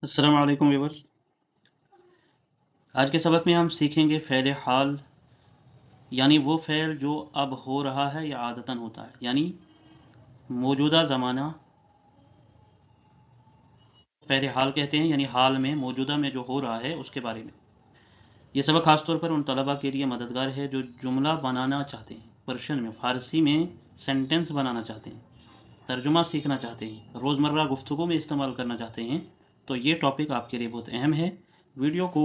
अस्सलाम वालेकुम व्यूअर्स। आज के सबक में हम सीखेंगे फ़ेल हाल यानी वो फ़ेल जो अब हो रहा है या आदतन होता है, यानी मौजूदा ज़माना फ़ेल हाल कहते हैं, यानी हाल में मौजूदा में जो हो रहा है उसके बारे में। ये सबक ख़ास तौर पर उन तलबा के लिए मददगार है जो जुमला बनाना चाहते हैं, पर्शियन में फ़ारसी में सेंटेंस बनाना चाहते हैं, तर्जुमा सीखना चाहते हैं, रोज़मर्रा गुफ्तगू में इस्तेमाल करना चाहते हैं। तो ये टॉपिक आपके लिए बहुत अहम है। वीडियो को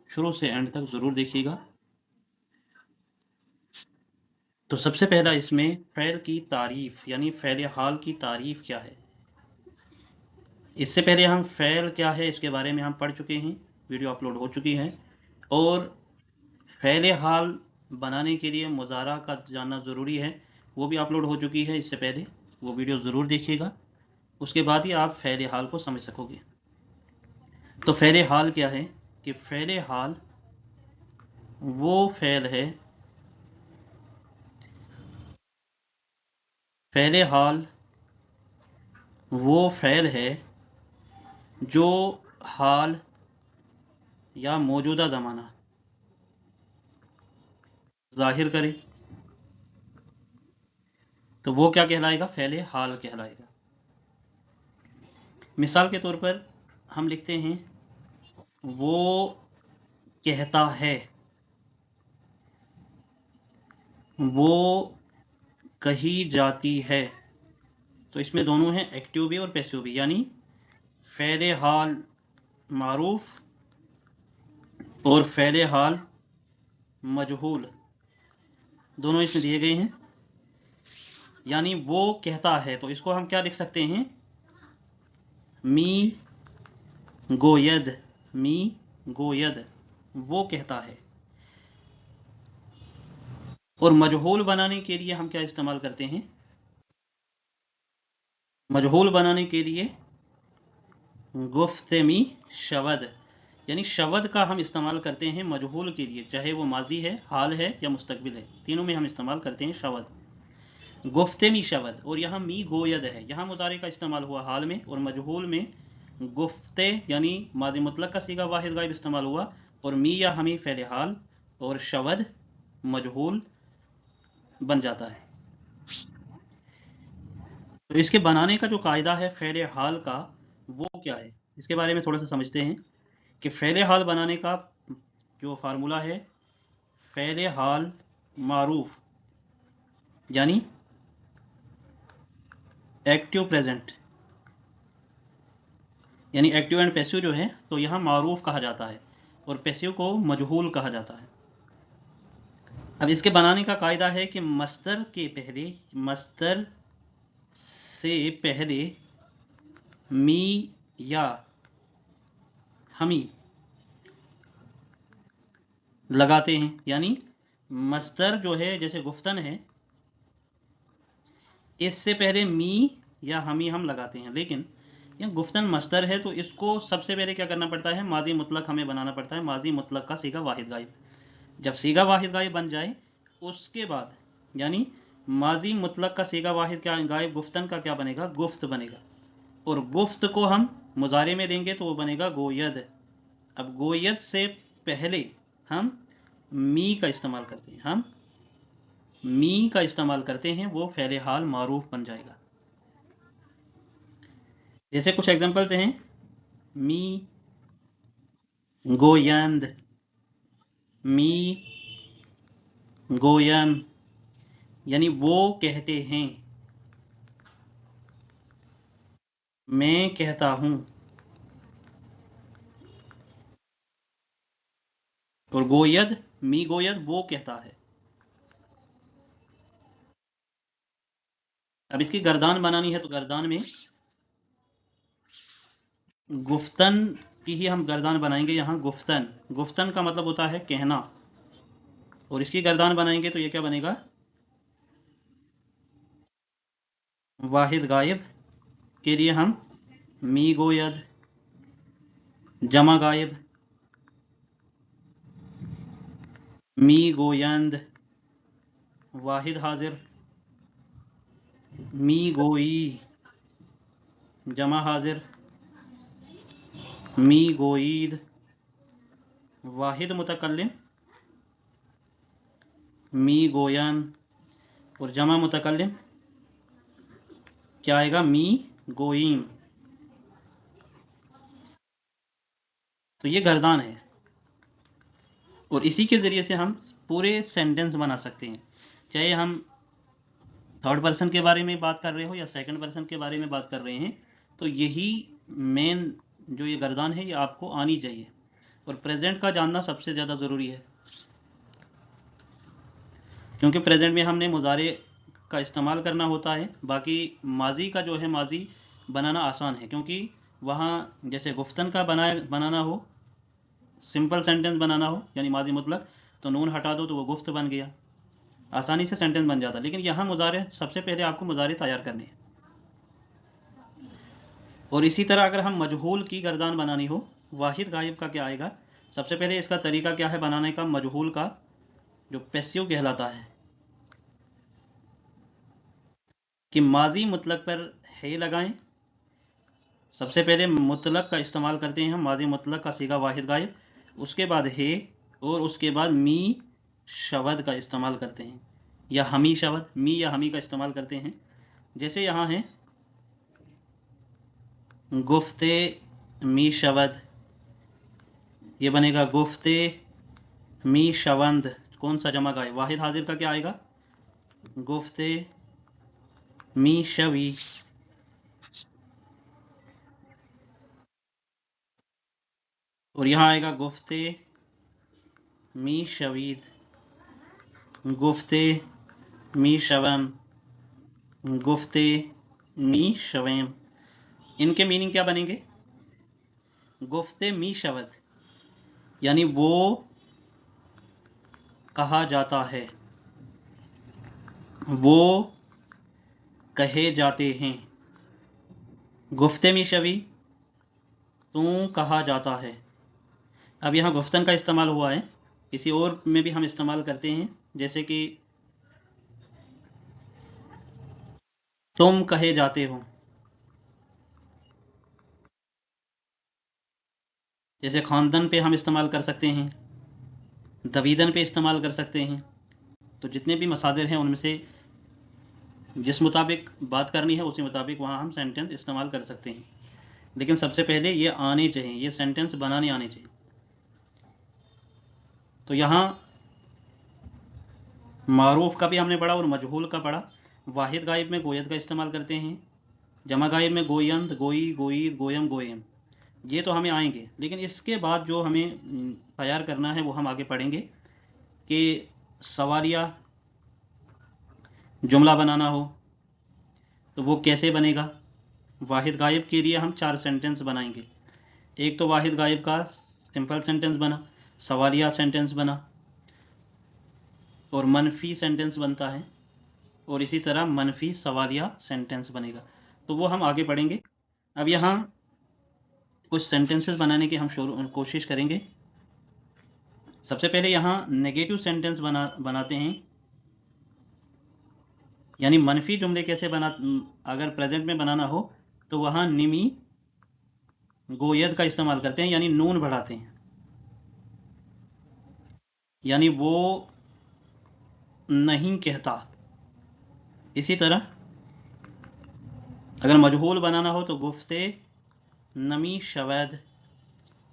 शुरू से एंड तक ज़रूर देखिएगा। तो सबसे पहला इसमें फ़ेल की तारीफ़ यानी फ़ेल हाल की तारीफ़ क्या है। इससे पहले हम फ़ेल क्या है इसके बारे में हम पढ़ चुके हैं, वीडियो अपलोड हो चुकी है। और फ़ेल हाल बनाने के लिए मुज़ारा का जानना ज़रूरी है, वो भी अपलोड हो चुकी है इससे पहले, वो वीडियो ज़रूर देखिएगा। उसके बाद ही आप फ़ेल हाल को समझ सकोगे। तो फ़ेल हाल क्या है कि फ़ेल हाल वो फ़ेल है, फ़ेल हाल वो फ़ेल है जो हाल या मौजूदा ज़माना ज़ाहिर करे, तो वो क्या कहलाएगा, फ़ेल हाल कहलाएगा। मिसाल के तौर पर हम लिखते हैं वो कहता है, वो कही जाती है। तो इसमें दोनों हैं, एक्टिव भी और पैसिव भी, यानी फ़ेल हाल मारूफ और फ़ेल हाल मजहूल, दोनों इसमें दिए गए हैं। यानी वो कहता है, तो इसको हम क्या लिख सकते हैं, मी गोयद, मी गोयद, वो कहता है। और मजहूल बनाने के लिए हम क्या इस्तेमाल करते हैं, मजहूल बनाने के लिए गुफ्तमी शवद, यानी शवद का हम इस्तेमाल करते हैं मजहूल के लिए, चाहे वो माजी है, हाल है या मुस्तकबिल है, तीनों में हम इस्तेमाल करते हैं शवद, गुफ्तमी शवद। और यहाँ मी गोयद है, यहाँ मुजारे का इस्तेमाल हुआ हाल में, और मजहूल में गुफ्ते यानी माजी मुतलक का सीगा वाहिद गायब इस्तेमाल हुआ, और मी या हमी फ़ेल हाल और शवद मजहूल बन जाता है। तो इसके बनाने का जो कायदा है फ़ेल हाल का, वो क्या है, इसके बारे में थोड़ा सा समझते हैं कि फ़ेल हाल बनाने का जो फार्मूला है, फ़ेल हाल मारूफ यानी एक्टिव प्रेजेंट, यानी एक्टिव एंड पैसिव जो है, तो यहाँ मारूफ कहा जाता है और पैसिव को मजहूल कहा जाता है। अब इसके बनाने का कायदा है कि मस्तर के पहले, मस्तर से पहले मी या हमी लगाते हैं, यानी मस्तर जो है जैसे गुफ्तन है, इससे पहले मी या हमी हम लगाते हैं, लेकिन यह गुफ्तन मस्तर है तो इसको सबसे पहले क्या करना पड़ता है, माजी मुतलक हमें बनाना पड़ता है, माजी मुतलक का सीगा वाहिद गायब। जब सीगा वाहिद गायब बन जाए उसके बाद, यानी माजी मुतलक का सीगा वाहिद क्या गायब, गुफ्तन का क्या बनेगा, गुफ्त बनेगा, और गुफ्त को हम मुजारे में देंगे तो वो बनेगा गोयद। अब गोयद से पहले हम मी का इस्तेमाल करते हैं, हम मी का इस्तेमाल करते हैं, वो फ़ेल हाल मारूफ बन जाएगा। जैसे कुछ एग्जांपल्स हैं, मी गोयंद, मी गोयम, यानी वो कहते हैं, मैं कहता हूं, और गोयद, मी गोयद वो कहता है। अब इसकी गर्दान बनानी है तो गर्दान में गुफ्तन की ही हम गर्दान बनाएंगे। यहाँ गुफ्तन, गुफ्तन का मतलब होता है कहना, और इसकी गर्दान बनाएंगे तो ये क्या बनेगा, वाहिद गायब के लिए हम मी गोयद, जमा गायब मी गोयंद, वाहिद हाजिर मी गोई, जमा हाजिर मी गोईद, वाहिद मुतकल्लिम मी गोयम, और जमा मुतकल्लिम क्या आएगा, मी गोइम। तो ये गर्दान है, और इसी के ज़रिए से हम पूरे सेंटेंस बना सकते हैं, चाहे हम थर्ड पर्सन के बारे में बात कर रहे हो या सेकंड पर्सन के बारे में बात कर रहे हैं, तो यही मेन जो ये गर्दान है ये आपको आनी चाहिए। और प्रेजेंट का जानना सबसे ज़्यादा ज़रूरी है, क्योंकि प्रेजेंट में हमने मुजारे का इस्तेमाल करना होता है। बाकी माजी का जो है, माजी बनाना आसान है, क्योंकि वहाँ जैसे गुफ्तन का बनाना हो, सिंपल सेंटेंस बनाना हो यानी माजी मुतलक, तो नून हटा दो तो वो गुफ्त बन गया, आसानी से सेंटेंस बन जाता। लेकिन यहाँ मुजारे, सबसे पहले आपको मुजारे तैयार करने हैं। और इसी तरह अगर हम मजहूल की गर्दान बनानी हो, वाहिद गायब का क्या आएगा, सबसे पहले इसका तरीका क्या है बनाने का, मजहूल का जो पैसिव कहलाता है, कि माजी मुतलक पर है लगाएं। सबसे पहले मुतलक का इस्तेमाल करते हैं हम, माजी मुतलक का सीगा वाहिद गायब, उसके बाद है, और उसके बाद मी शवद का इस्तेमाल करते हैं, या हमी शवद, मी या हमी का इस्तेमाल करते हैं। जैसे यहाँ है गुफ्ते मी शवद, ये बनेगा गुफ्ते मी शवंद। कौन सा जमा गायब, वाहिद हाजिर का क्या आएगा, गुफ्ते मी शवी। और यहाँ आएगा गुफ्ते मी शवीद, गुफ्ते मी शवम, गुफ्ते मी शवेम। इनके मीनिंग क्या बनेंगे, गुफ्ते मी शवद यानी वो कहा जाता है, वो कहे जाते हैं। गुफ्ते मी शवी तू कहा जाता है। अब यहाँ गुफ्तन का इस्तेमाल हुआ है, किसी और में भी हम इस्तेमाल करते हैं, जैसे कि तुम कहे जाते हो, जैसे खानदन पे हम इस्तेमाल कर सकते हैं, दवीदन पे इस्तेमाल कर सकते हैं। तो जितने भी मसादिर हैं उनमें से जिस मुताबिक बात करनी है उसी मुताबिक वहाँ हम सेंटेंस इस्तेमाल कर सकते हैं। लेकिन सबसे पहले ये आने चाहिए, ये सेंटेंस बनाने आने चाहिए। तो यहाँ मारूफ का भी हमने पढ़ा और मजहूल का पढ़ा। वाहिद गायब में गोयद का इस्तेमाल करते हैं, जमा गायब में गोयंद, गोई, गोईद, गोयम, गोयम, ये तो हमें आएंगे। लेकिन इसके बाद जो हमें तैयार करना है वो हम आगे पढ़ेंगे, कि सवालिया जुमला बनाना हो तो वो कैसे बनेगा। वाहिद गायब के लिए हम 4 सेंटेंस बनाएंगे। एक तो वाहिद गायब का सिंपल सेंटेंस बना, सवालिया सेंटेंस बना, और मनफी सेंटेंस बनता है, और इसी तरह मनफी सवालिया सेंटेंस बनेगा। तो वो हम आगे पढ़ेंगे। अब यहाँ कुछ सेंटेंसेस बनाने की हम कोशिश करेंगे। सबसे पहले यहाँ नेगेटिव सेंटेंस बनाते हैं, यानी मनफी जुमले कैसे अगर प्रेजेंट में बनाना हो तो वहाँ निमी गोयद का इस्तेमाल करते हैं, यानी नून बढ़ाते हैं, यानी वो नहीं कहता। इसी तरह अगर मजहूल बनाना हो तो गुफ्ते नमी शवैद,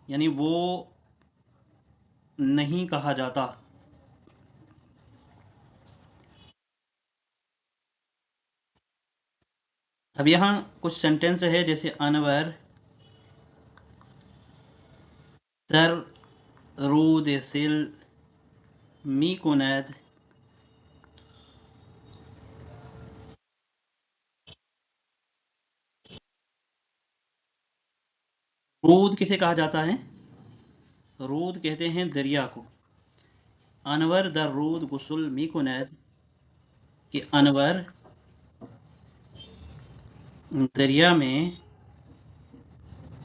यानी वो नहीं कहा जाता। अब यहाँ कुछ सेंटेंस है, जैसे अनवर तर रूद सिल मी कुनैद। रूद किसे कहा जाता है, रूद कहते हैं दरिया को। अनवर दर रूद गुसल मी कुनैद, कि अनवर दरिया में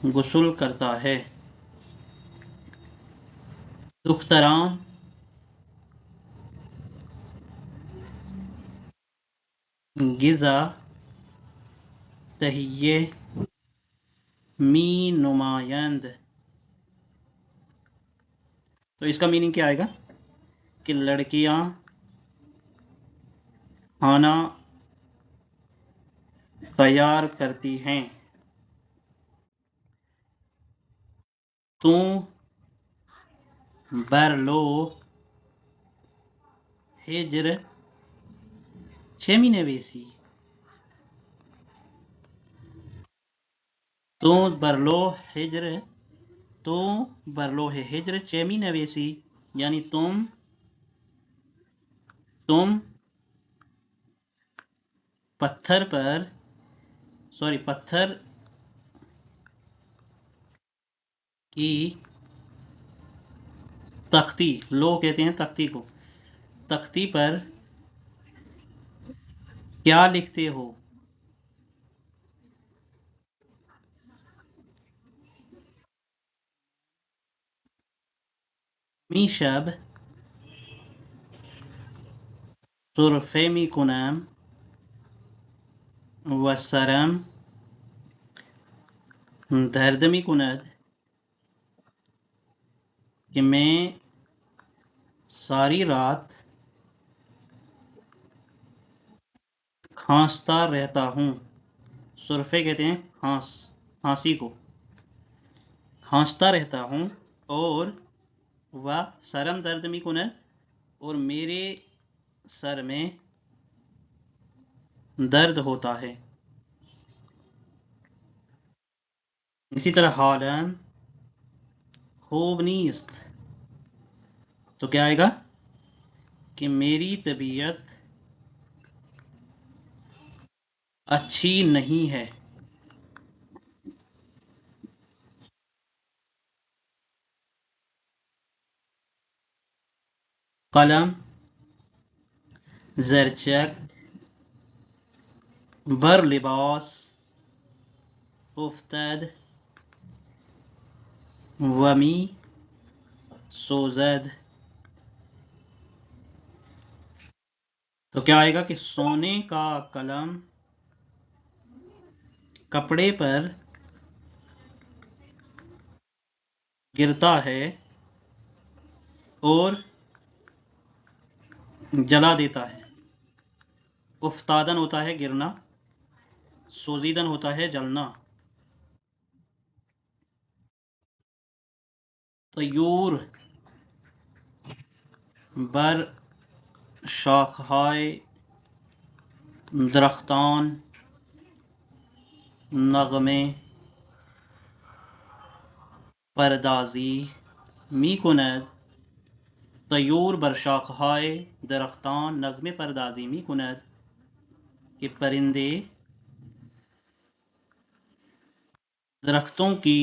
गुसल करता है। दुख्तरान गिजा तहिए मी नुमायंद, तो इसका मीनिंग क्या आएगा कि लड़कियां खाना तैयार करती हैं। तू बरलो हिजर 6 महीने वेसी। तू बरलो हिजर तो बरलो है हिजर 6 महीने वेसी, यानी तुम पत्थर की तख्ती, लो कहते हैं तख्ती को, तख्ती पर क्या लिखते हो? मीशब सुरफे मी कुनाम वसरम दर्द कुनद, कि मैं सारी रात खांसता रहता हूँ। सुरफे कहते हैं खांसी को, खांसता रहता हूँ। और वह सरम दर्द मी कुनद, और मेरे सर में दर्द होता है। इसी तरह हालन खूब नीस्त, तो क्या आएगा कि मेरी तबीयत अच्छी नहीं है। कलम जरचक बर लिबास उफ्तद वमी सोजद, तो क्या आएगा कि सोने का कलम कपड़े पर गिरता है और जला देता है। उफ्तादन होता है गिरना, सोजीदन होता है जलना। तयूर बर शाखाए दरख्तान नगमे परदाजी मी कुनद, तयूर बर शाखाए दरख्तान नगमे परदाजी मी कुनद, कि परिंदे दरख्तों की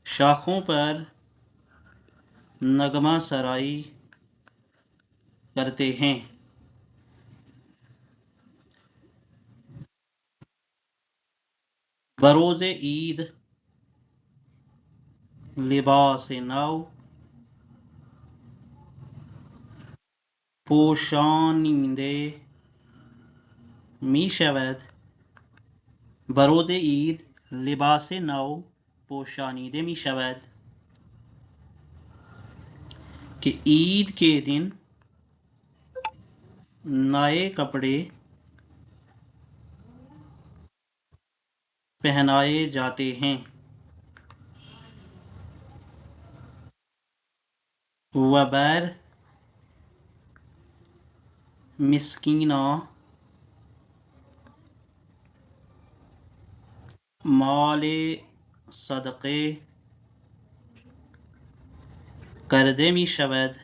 शाखों पर नगमा सराई करते हैं। बरोज़ ईद लिबास नव पोशानीदे मी शवद, बरोज़ ईद लिबास नव पोशानीदे मी शवद, कि ईद के दिन नए कपड़े पहनाए जाते हैं। वबर मिस्कीना माले सदक़े करदे मी शवद,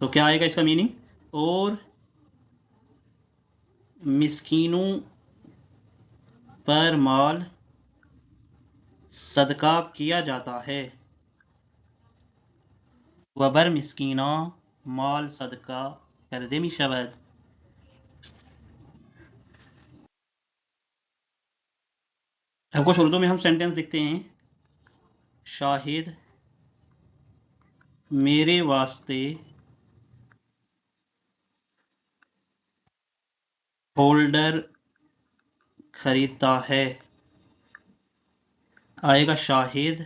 तो क्या आएगा इसका मीनिंग? और मिस्कीनों पर माल सदका किया जाता है। वबर मिस्कीना माल सदका करदे मी शवद। अब कुछ उर्दू में हम सेंटेंस लिखते हैं। शाहिद मेरे वास्ते होल्डर खरीदता है। आएगा शाहिद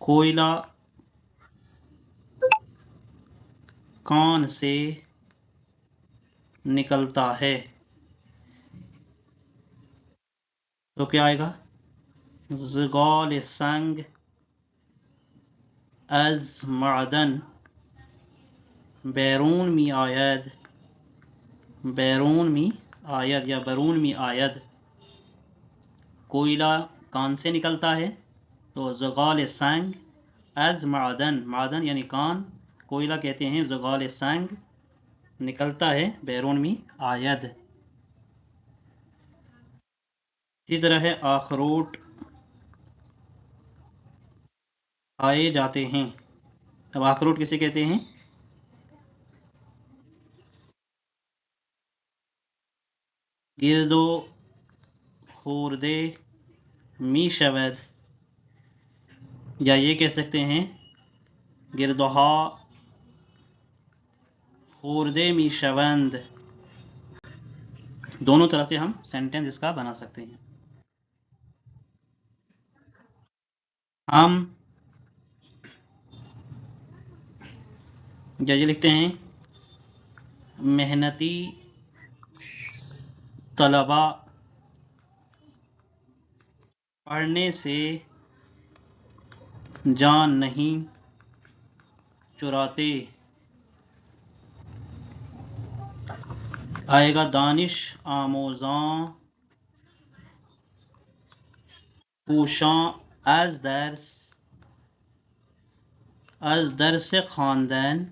कोयला कान से निकलता है। तो क्या आएगा? ज़गाल संग अज मादन बैरून मी आयद। बैरून मी आयद या बैरून मी आयद, कोयला कान से निकलता है। तो ज़गाल संग अज मादन, मादन यानी कान, कोयला कहते हैं। ज़गाल संग निकलता है, बैरून मी आयद। इसी तरह है अखरोट खाए जाते हैं। अब अखरोट किसे कहते हैं? गिरदो खुर्दे मी शवद, या ये कह सकते हैं गिरदहा खुर्दे मी शवंद। दोनों तरह से हम सेंटेंस इसका बना सकते हैं। हम या ये लिखते हैं मेहनती तलबा पढ़ने से जान नहीं चुराते। आएगा दानिश आमोज़ां कोशां अज दर्स खानदान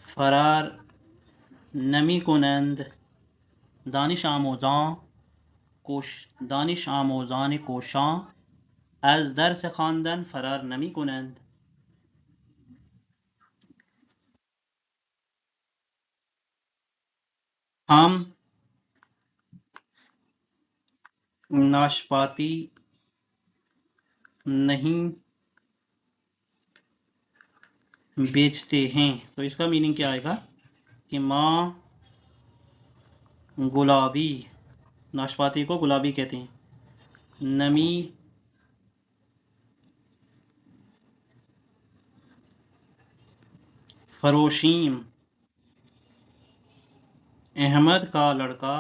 फरार नमी कुनंद। दानिश आमोज़ां दानिश आमोज़ान कोशां अज दर्स खानदान फरार नमी कुनंद। हम नाशपाती नहीं बेचते हैं। तो इसका मीनिंग क्या आएगा कि माँ गुलाबी, नाशपाती को गुलाबी कहते हैं। नमी फरोशीम, अहमद का लड़का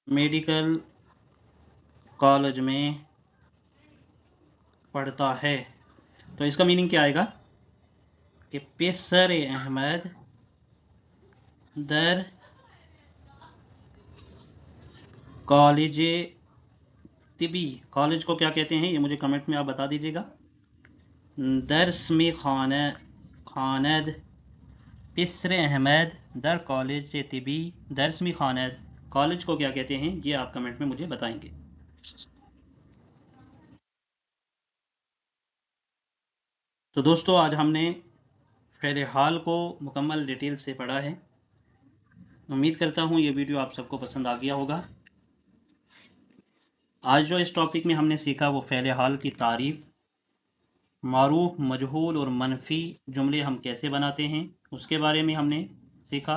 मेडिकल कॉलेज में पढ़ता है। तो इसका मीनिंग क्या आएगा कि पेसर अहमद दर कॉलेज तिबी, कॉलेज को क्या कहते हैं ये मुझे कमेंट में आप बता दीजिएगा। दर्स में खानद पेसर अहमद दर कॉलेज तिबी दर्स में खानद, कॉलेज को क्या कहते हैं ये आप कमेंट में मुझे बताएंगे। तो दोस्तों आज हमने फ़ेल हाल को मुकम्मल डिटेल से पढ़ा है। उम्मीद करता हूँ ये वीडियो आप सबको पसंद आ गया होगा। आज जो इस टॉपिक में हमने सीखा वो फ़ेल हाल की तारीफ़, मारूफ, मजहूल और मनफी जुमले हम कैसे बनाते हैं उसके बारे में हमने सीखा,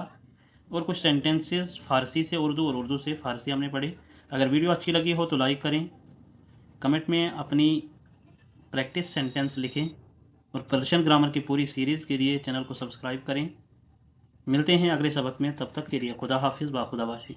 और कुछ सेंटेंसेस फ़ारसी से उर्दू और उर्दू से फ़ारसी हमने पढ़े। अगर वीडियो अच्छी लगी हो तो लाइक करें, कमेंट में अपनी प्रैक्टिस सेंटेंस लिखें, और पर्शियन ग्रामर की पूरी सीरीज़ के लिए चैनल को सब्सक्राइब करें। मिलते हैं अगले सबक में, तब तक के लिए खुदा हाफिज़, बाखुदा बाशी।